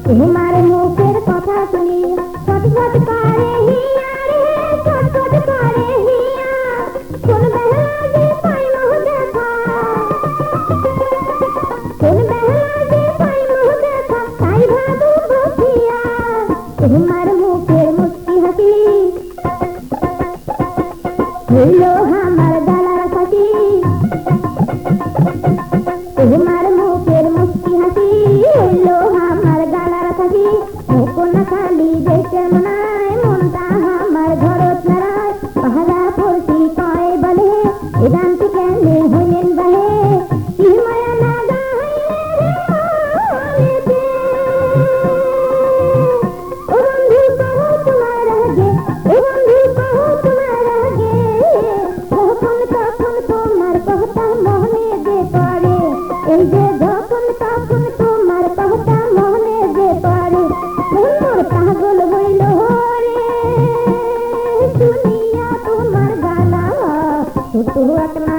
তোমার মুখের কথা শুনি ছটফট করে হিয়া রে, ছটফট করে হিয়া। কোন বেলা যে পাই মোহ দেখা, কোন বেলা যে পাই মোহ দেখা, তাই ভাবু বসিয়া। তোমার মুখের মুস্কি হাসি হইল আমার গলার ফাঁসি। তোমার মুখের মুস্কি হাসি হইল আমার গলার ফাঁসি। মুকুন খালি দেখে মনায় মনটা আমার ঘরত নারায়। পাহারা পড়ছি কয় বলে এদান্তি কেনে হইলেন বাহে। কি মায়া লাগা হইলে ও বন্ধু কহো তোমার আগে, ও বন্ধু কহো তোমার আগে। যখন তখন তোমার কথা মনে যে পড়ে, এই যে যখন তখন তোমার কথা মনে যে পড়ে। মন পাগল হইল রে শুনিয়া তোমার গানা, ছোট এক না